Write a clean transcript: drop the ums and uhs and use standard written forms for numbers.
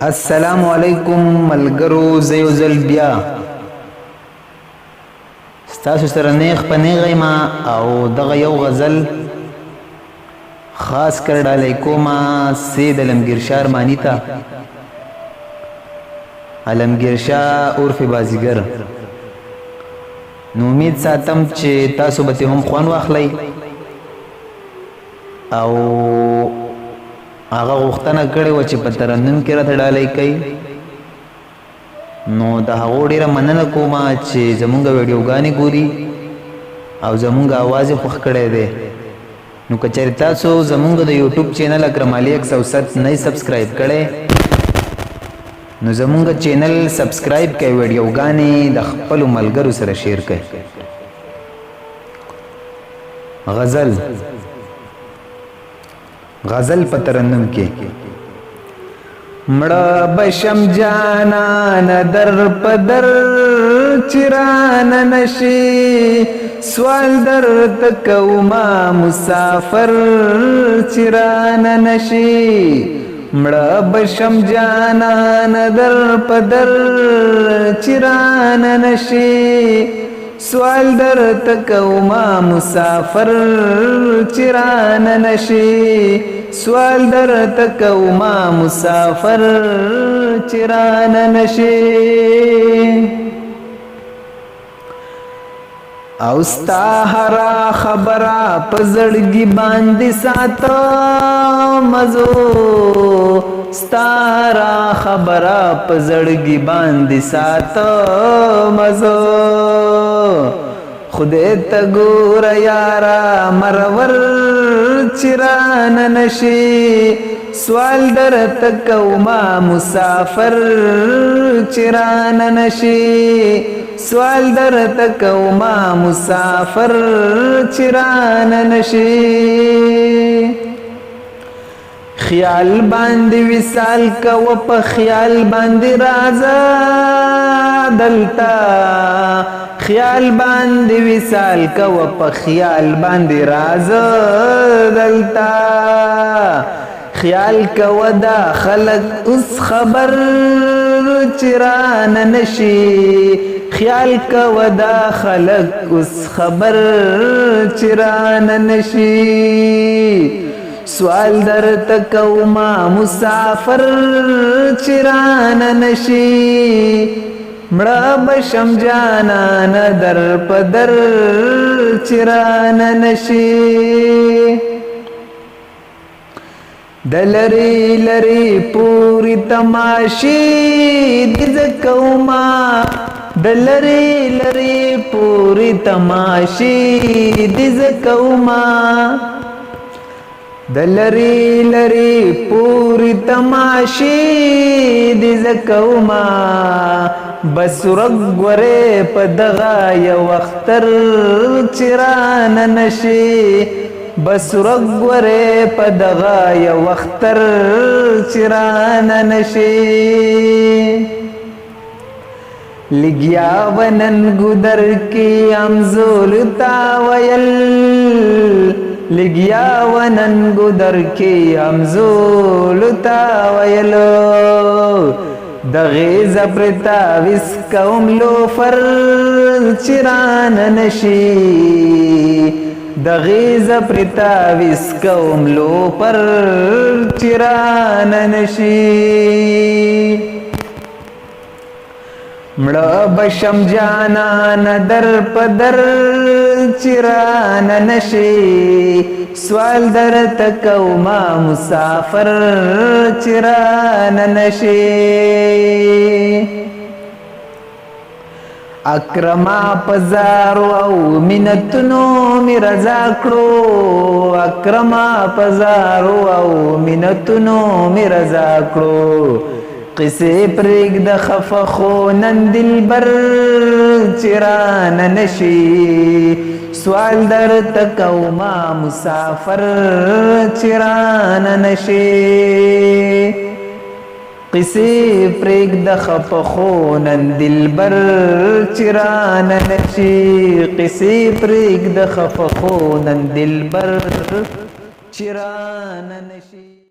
السلام علیکم ملګرو، زه یو ځل بیا ستاسو سره نیغ په نیغه یم او دغه یو غزل خاص کر ډالۍ کومه سید علمگیر شاه ارماني ته. علمگیر شاه عرف بازیګر، نو امید ساتم چې تاسو به هم خوند واخلئ او هغه غوښتنه کړې وه چې په ترنم کې راته ډالۍ کوي. نو د هغو ډېره مننه کومه چې زمونږ ویډیوګانې ګوري او زمونږ اواز یې خوښ کړی دی. نو که چېرې تاسو زمونږ د یوټیوب چینل اکرم علي 107 نه سبسکرایب کړی، نو زمونږ چینل سبسکرایب کړئ، ویډیوګانې د خپلو ملګرو سره شیر کړئ. غزل په ترنم کې. مړه بشم جانان در پدر چران نشي، سوال در تکوما مسافر چران نشي. مړه بشم جانان در پدر چران نشي، سوال در تکوما مسافر چران نشي. سوال در تکوما مسافر چران نشي. او ستا هرا خبره په زړګي باندې ساته مزو، ستا هرا خبره په زړګي باندې ساته مزو. خدای ته ګوره یارا مرور چران نشي، سوال در تکوما مسافر چران نشي. سوال در تکوما مسافر چران نشي. خیال باندې وصال کو په خیال باندې راځه دلتا، خیال باندې وصال کو په خیال باندې راځه دلتا. خیال کو دا خلق اوس خبر چران نشي، خیال کو دا خلق اوس خبر چران نشي. سوال در تکوما مسافر چران نشي، مړه بشم جانان در پدر چران نشي. دلری لری پوری تماشی دز کوما، دلری لری پوری تماشی دز کوما. دلری لری پوری تماشی دز کوما، بس رګوره په دغه یو اختر چران نشي. بس رګوره په دغه یو اختر چران نشي. لګیا ونن ګدر کې امزول تا ویل، لګیا ونن ګدر کې امزول تا ویلو. دغه زبرتا وس کوم لوفر چران نشي، دغه زبرتا وس کوم لوفر چران نشي. مړه بشم جانان در پدر چران نشي، سوال در تکوما مسافر چران نشي. اکرما پزارو او منتونو می رضا کړو، اکرما پزارو او منتونو می رضا کړو. قصې پرېږ د خفه خو نن دلبر چران نشي، سوال در تکوما مسافر چران نشي. قصې پرېږ د خفه خو نن دلبر چران نشي. قصې پرېږ د خفه خو نن دلبر چران نشي.